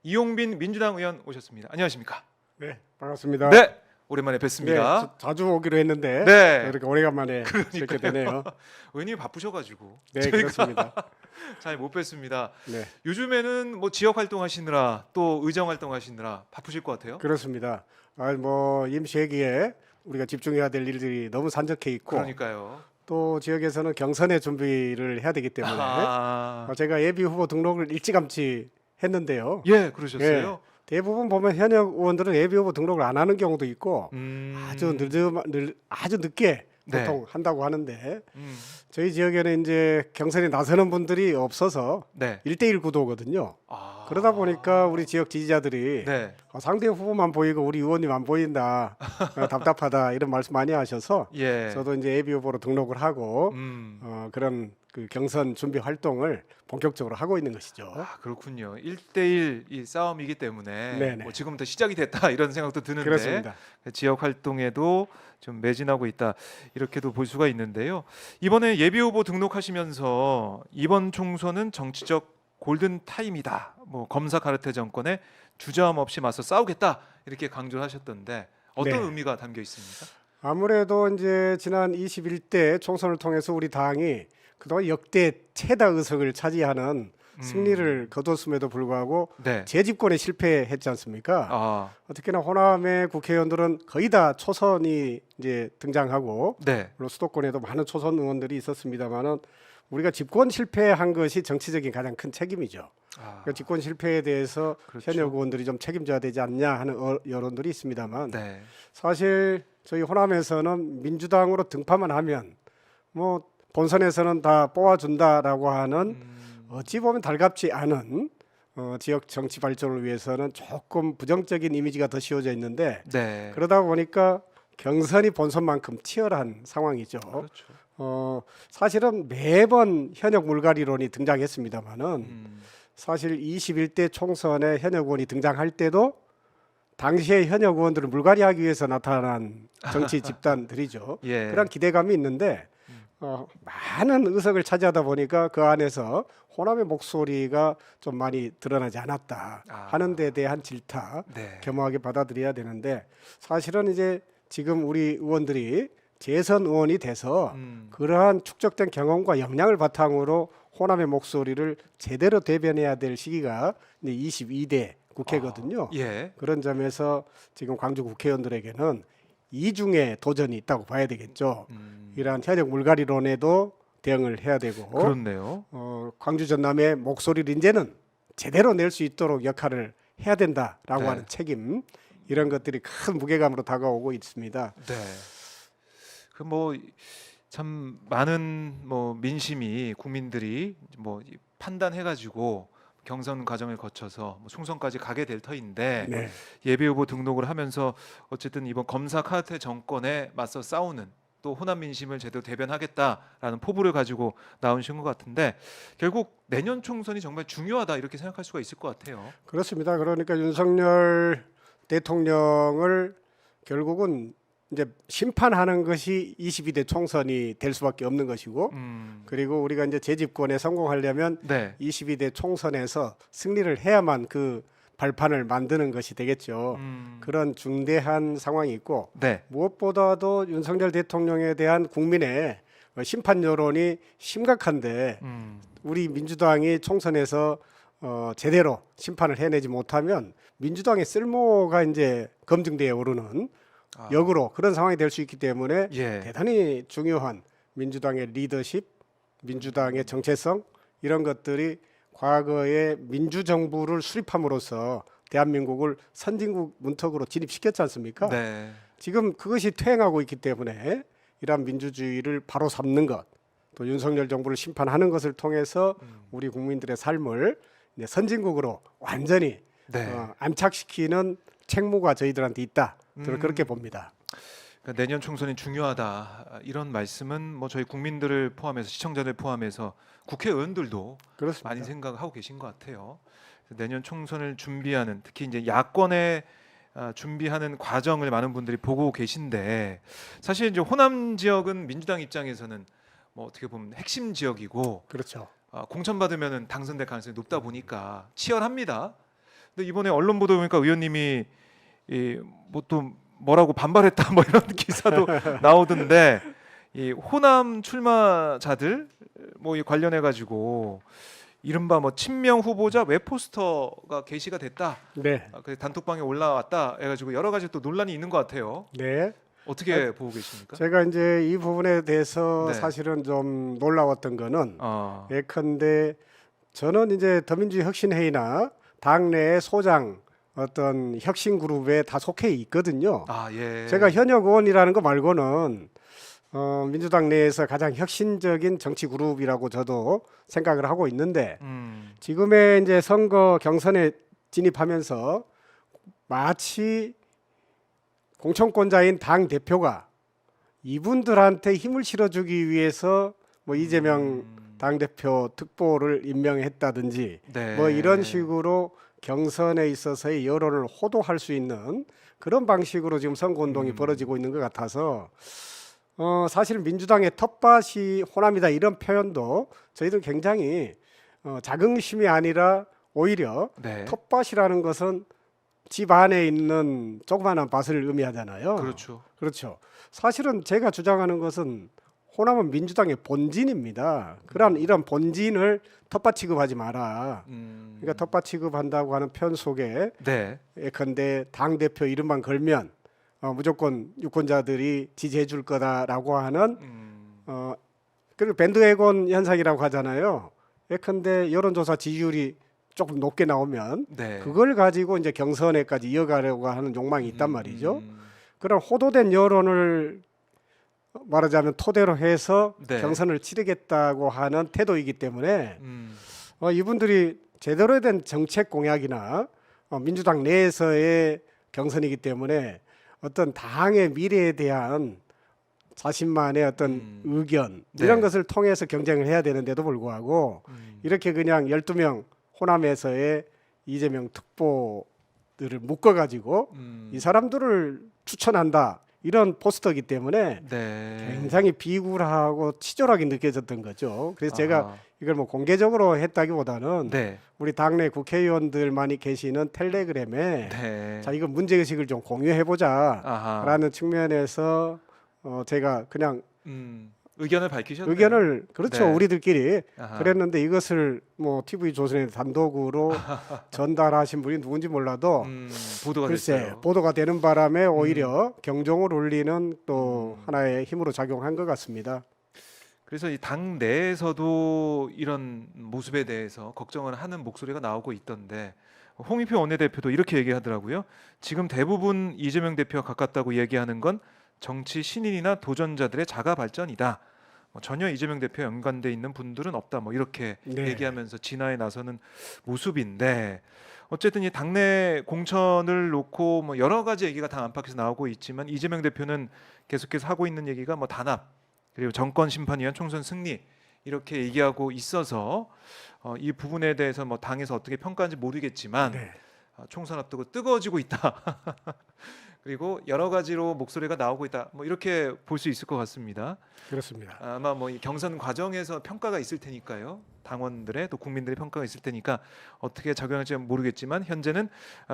이용빈 민주당 의원 오셨습니다. 안녕하십니까? 네, 반갑습니다. 네, 오랜만에 뵙습니다. 네, 자주 오기로 했는데 네. 이렇게 오래간만에 뵙게 되네요. 의원님이 바쁘셔가지고 네, 저희가 그렇습니다. 잘 못 뵙습니다. 네, 요즘에는 뭐 지역 활동하시느라 또 의정 활동하시느라 바쁘실 것 같아요. 그렇습니다. 뭐 임시회기에 우리가 집중해야 될 일들이 너무 산적해 있고 그러니까요. 또 지역에서는 경선의 준비를 해야 되기 때문에 제가 예비 후보 등록을 일찌감치 했는데요. 예, 그러셨어요. 대부분 보면 현역 의원들은 예비 후보 등록을 안 하는 경우도 있고 아주 늦게 네. 보통 한다고 하는데 저희 지역에는 이제 경선에 나서는 분들이 없어서 네. 1대1 구도거든요. 아. 그러다 보니까 우리 지역 지지자들이 네. 상대 후보만 보이고 우리 의원님 안 보인다, 답답하다 이런 말씀 많이 하셔서 예. 저도 이제 예비 후보로 등록을 하고 그런 그 경선 준비 활동을 본격적으로 하고 있는 것이죠. 아, 그렇군요. 1대1 이 싸움이기 때문에 네네. 뭐 지금부터 시작이 됐다 이런 생각도 드는데 그렇습니다. 지역 활동에도 좀 매진하고 있다 이렇게도 볼 수가 있는데요. 이번에 예비 후보 등록하시면서 이번 총선은 정치적 골든 타임이다. 뭐 검사 카르텔 정권에 주저함 없이 맞서 싸우겠다 이렇게 강조를 하셨던데 어떤 네. 의미가 담겨 있습니까? 아무래도 이제 지난 21대 총선을 통해서 우리 당이 그동안 역대 최다 의석을 차지하는 승리를 거뒀음에도 불구하고 네. 재집권에 실패했지 않습니까? 아, 특히나 호남의 국회의원들은 거의 다 초선이 이제 등장하고 네. 물론 수도권에도 많은 초선 의원들이 있었습니다만은 우리가 집권 실패한 것이 정치적인 가장 큰 책임이죠. 아, 그러니까 집권 실패에 대해서 그렇죠. 현역 의원들이 좀 책임져야 되지 않냐 하는 여론들이 있습니다만 네. 사실 저희 호남에서는 민주당으로 등판만 하면 뭐 본선에서는 다 뽑아준다라고 하는 어찌 보면 달갑지 않은 지역 정치 발전을 위해서는 조금 부정적인 이미지가 더 씌워져 있는데 네. 그러다 보니까 경선이 본선만큼 치열한 상황이죠. 그렇죠. 사실은 매번 현역 물갈이론이 등장했습니다만은 사실 21대 총선에 현역 의원이 등장할 때도 당시에 현역 의원들을 물갈이하기 위해서 나타난 정치 집단들이죠. 예. 그런 기대감이 있는데 많은 의석을 차지하다 보니까 그 안에서 호남의 목소리가 좀 많이 드러나지 않았다 하는 데 대한 질타 네. 겸허하게 받아들여야 되는데 사실은 이제 지금 우리 의원들이 재선 의원이 돼서 그러한 축적된 경험과 역량을 바탕으로 호남의 목소리를 제대로 대변해야 될 시기가 이제 22대 국회거든요. 예. 그런 점에서 지금 광주 국회의원들에게는 이중의 도전이 있다고 봐야 되겠죠. 이러한 현역 물갈이론에도 대응을 해야 되고 그렇네요. 광주 전남의 목소리를 이제는 제대로 낼 수 있도록 역할을 해야 된다라고 네. 하는 책임 이런 것들이 큰 무게감으로 다가오고 있습니다. 네. 그 뭐 참 많은 뭐 민심이 국민들이 뭐 판단해 가지고 경선 과정을 거쳐서 뭐 총선까지 가게 될 터인데 네. 예비 후보 등록을 하면서 어쨌든 이번 검사 카르텔 정권에 맞서 싸우는 또 호남 민심을 제대로 대변하겠다라는 포부를 가지고 나오신 것 같은데 결국 내년 총선이 정말 중요하다 이렇게 생각할 수가 있을 것 같아요. 그렇습니다. 그러니까 윤석열 대통령을 결국은 이제 심판하는 것이 22대 총선이 될 수밖에 없는 것이고 그리고 우리가 이제 재집권에 성공하려면 네. 22대 총선에서 승리를 해야만 그 발판을 만드는 것이 되겠죠. 그런 중대한 상황이 있고 네. 무엇보다도 윤석열 대통령에 대한 국민의 심판 여론이 심각한데 우리 민주당이 총선에서 제대로 심판을 해내지 못하면 민주당의 쓸모가 이제 검증대에 오르는 역으로 그런 상황이 될 수 있기 때문에 예. 대단히 중요한 민주당의 리더십, 민주당의 정체성 이런 것들이 과거에 민주정부를 수립함으로써 대한민국을 선진국 문턱으로 진입시켰지 않습니까? 네. 지금 그것이 퇴행하고 있기 때문에 이러한 민주주의를 바로 삼는 것, 또 윤석열 정부를 심판하는 것을 통해서 우리 국민들의 삶을 이제 선진국으로 완전히 네. 안착시키는 책무가 저희들한테 있다. 저는 그렇게 봅니다. 그러니까 내년 총선이 중요하다 이런 말씀은 뭐 저희 국민들을 포함해서 시청자들 포함해서 국회의원들도 그렇습니다. 많이 생각하고 계신 것 같아요. 내년 총선을 준비하는 특히 이제 야권에 준비하는 과정을 많은 분들이 보고 계신데 사실 이제 호남 지역은 민주당 입장에서는 뭐 어떻게 보면 핵심 지역이고 그렇죠. 공천 받으면은 당선될 가능성이 높다 보니까 치열합니다. 근데 이번에 언론 보도 보니까 의원님이 뭐 또 뭐라고 반발했다 뭐 이런 기사도 나오던데 이 호남 출마자들 뭐 이 관련해 가지고 이른바 뭐 친명 후보자 웹 포스터가 게시가 됐다. 네, 그 단톡방에 올라왔다 해가지고 여러 가지 또 논란이 있는 것 같아요. 네. 어떻게 보고 계십니까? 제가 이제 이 부분에 대해서 네. 사실은 좀 놀라웠던 거는 아, 예컨대 저는 이제 더민주 혁신회의나 당내 소장 어떤 혁신 그룹에 다 속해 있거든요. 예. 제가 현역 의원이라는 거 말고는 민주당 내에서 가장 혁신적인 정치 그룹이라고 저도 생각을 하고 있는데 지금의 이제 선거 경선에 진입하면서 마치 공천권자인 당 대표가 이분들한테 힘을 실어주기 위해서 뭐 이재명 당 대표 특보를 임명했다든지 네. 뭐 이런 식으로 경선에 있어서의 여론을 호도할 수 있는 그런 방식으로 지금 선거운동이 벌어지고 있는 것 같아서 사실 민주당의 텃밭이 호남이다 이런 표현도 저희들 굉장히 자긍심이 아니라 오히려 네. 텃밭이라는 것은 집 안에 있는 조그마한 밭을 의미하잖아요. 그렇죠. 그렇죠. 사실은 제가 주장하는 것은 호남은 민주당의 본진입니다. 그런 이런 본진을 텃밭 취급하지 마라. 그러니까 텃밭 취급한다고 하는 편 속에 네. 예컨대 당 대표 이름만 걸면 무조건 유권자들이 지지해 줄 거다라고 하는 그리고 밴드웨건 현상이라고 하잖아요. 예컨대 여론조사 지지율이 조금 높게 나오면 네. 그걸 가지고 이제 경선에까지 이어가려고 하는 욕망이 있단 말이죠. 그런 호도된 여론을 말하자면 토대로 해서 네. 경선을 치르겠다고 하는 태도이기 때문에 음, 이분들이 제대로 된 정책 공약이나 민주당 내에서의 경선이기 때문에 어떤 당의 미래에 대한 자신만의 어떤 의견 네. 이런 것을 통해서 경쟁을 해야 되는데도 불구하고 이렇게 그냥 12명 호남에서의 이재명 특보들을 묶어가지고 이 사람들을 추천한다 이런 포스터이기 때문에 네. 굉장히 비굴하고 치졸하게 느껴졌던 거죠. 그래서 제가 아하. 이걸 뭐 공개적으로 했다기보다는 네. 우리 당내 국회의원들만이 계시는 텔레그램에 네. 자 이거 문제의식을 좀 공유해보자라는 아하. 측면에서 제가 그냥 의견을 밝히셨네요. 의견을 그렇죠 네. 우리들끼리 아하. 그랬는데 이것을 뭐 TV 조선에 단독으로 전달하신 분이 누군지 몰라도 보도가 글쎄 됐어요. 보도가 되는 바람에 오히려 경종을 울리는 또 하나의 힘으로 작용한 것 같습니다. 그래서 이 당 내에서도 이런 모습에 대해서 걱정을 하는 목소리가 나오고 있던데 홍익표 원내대표도 이렇게 얘기하더라고요. 지금 대부분 이재명 대표와 가깝다고 얘기하는 건 정치 신인이나 도전자들의 자가 발전이다. 전혀 이재명 대표 연관돼 있는 분들은 없다. 뭐 이렇게 네. 얘기하면서 진화에 나서는 모습인데 어쨌든 이 당내 공천을 놓고 뭐 여러 가지 얘기가 당 안팎에서 나오고 있지만 이재명 대표는 계속해서 하고 있는 얘기가 뭐 단합 그리고 정권 심판 위한 총선 승리 이렇게 얘기하고 있어서 이 부분에 대해서 뭐 당에서 어떻게 평가하는지 모르겠지만 네. 총선 앞두고 뜨거워지고 있다. 그리고 여러 가지로 목소리가 나오고 있다. 뭐 이렇게 볼 수 있을 것 같습니다. 그렇습니다. 아마 뭐 이 경선 과정에서 평가가 있을 테니까요. 당원들의 또 국민들의 평가가 있을 테니까 어떻게 작용할지 모르겠지만 현재는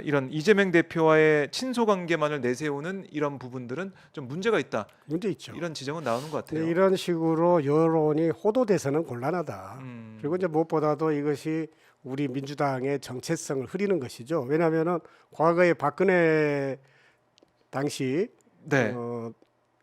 이런 이재명 대표와의 친소 관계만을 내세우는 이런 부분들은 좀 문제가 있다. 문제 있죠. 이런 지적은 나오는 것 같아요. 네, 이런 식으로 여론이 호도돼서는 곤란하다. 그리고 이제 무엇보다도 이것이 우리 민주당의 정체성을 흐리는 것이죠. 왜냐하면은 과거에 박근혜 당시 네.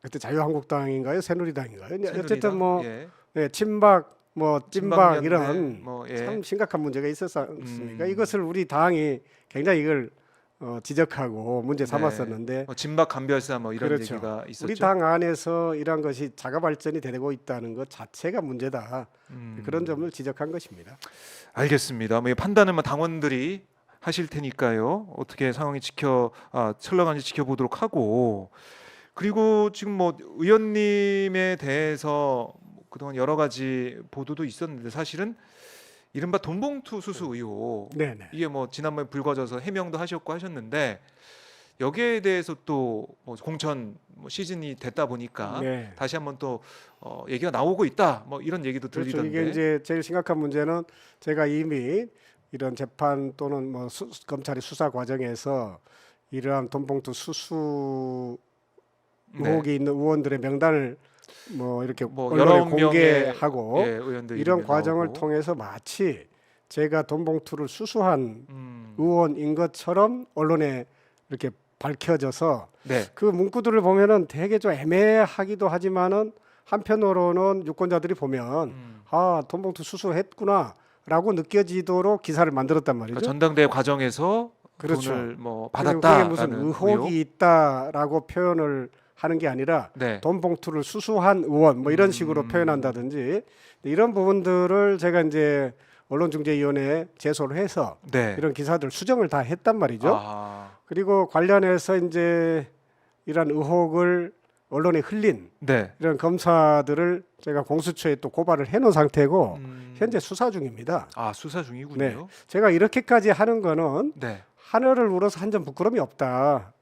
그때 자유한국당인가요, 새누리당인가요? 새누리당, 어쨌든 뭐 예. 네, 친박, 뭐 찐박 친박연대, 이런 뭐, 예. 참 심각한 문제가 있었지 않습니까? 이것을 우리 당이 굉장히 이걸 지적하고 문제 삼았었는데 뭐 진박 간별사 뭐 이런 그렇죠. 얘기가 있었죠. 우리 당 안에서 이러한 것이 자가 발전이 되고 있다는 것 자체가 문제다. 그런 점을 지적한 것입니다. 알겠습니다. 뭐 이 판단은 뭐 당원들이 하실 테니까요. 어떻게 상황이 흘러가는지 지켜보도록 하고 그리고 지금 뭐 의원님에 대해서 그동안 여러 가지 보도도 있었는데 사실은 이른바 돈봉투 수수 의혹 네네. 이게 뭐 지난번에 불거져서 해명도 하셨고 하셨는데 여기에 대해서 또 뭐 공천 뭐 시즌이 됐다 보니까 네. 다시 한번 또 얘기가 나오고 있다 뭐 이런 얘기도 그렇죠. 들리던데 이게 이제 제일 심각한 문제는 제가 이미 이런 재판 또는 뭐 검찰의 수사 과정에서 이러한 돈봉투 수수 의혹이 있는 의원들의 명단을 뭐 이렇게 뭐 언론에 여러 명의 공개하고 의원들 이런 이름이 과정을 나오고. 통해서 마치 제가 돈봉투를 수수한 음. 의원인 것처럼 언론에 이렇게 밝혀져서 네. 그 문구들을 보면은 되게 좀 애매하기도 하지만은 한편으로는 유권자들이 보면 아 돈봉투 수수했구나라고 느껴지도록 기사를 만들었단 말이죠. 그러니까 전당대회 과정에서 그렇죠. 돈을 뭐 그리고 받았다. 그게 무슨 의혹이 있다라고 표현을 하는 게 아니라 네. 돈 봉투를 수수한 의원 뭐 이런 식으로 표현한다든지 이런 부분들을 제가 이제 언론중재위원회에 제소를 해서 네. 이런 기사들 수정을 다 했단 말이죠. 아. 그리고 관련해서 이제 이런 의혹을 언론에 흘린 네. 이런 검사들을 제가 공수처에 또 고발을 해놓은 상태고 현재 수사 중입니다. 아, 수사 중이군요. 네. 제가 이렇게까지 하는 거는 네. 하늘을 우러서 한 점 부끄럼이 없다.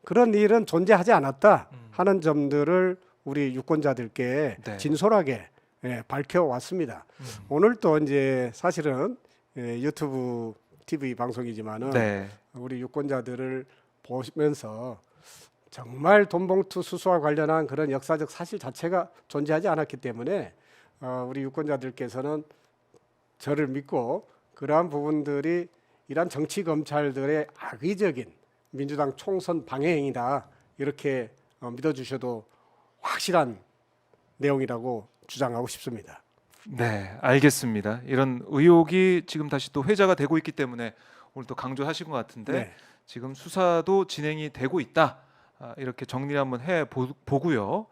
그런 일은 존재하지 않았다 하는 점들을 우리 유권자들께 네. 진솔하게 밝혀왔습니다. 오늘 또 이제 사실은 유튜브 TV 방송이지만은 네. 우리 유권자들을 보시면서 정말 돈봉투 수수와 관련한 그런 역사적 사실 자체가 존재하지 않았기 때문에 우리 유권자들께서는 저를 믿고 그러한 부분들이 이러한 정치 검찰들의 악의적인 민주당 총선 방해행위다 이렇게 믿어주셔도 확실한 내용이라고 주장하고 싶습니다. 네, 알겠습니다. 이런 의혹이 지금 다시 또 회자가 되고 있기 때문에 오늘 또 강조하신 것 같은데 네. 지금 수사도 진행이 되고 있다. 이렇게 정리 한번 해 보고요.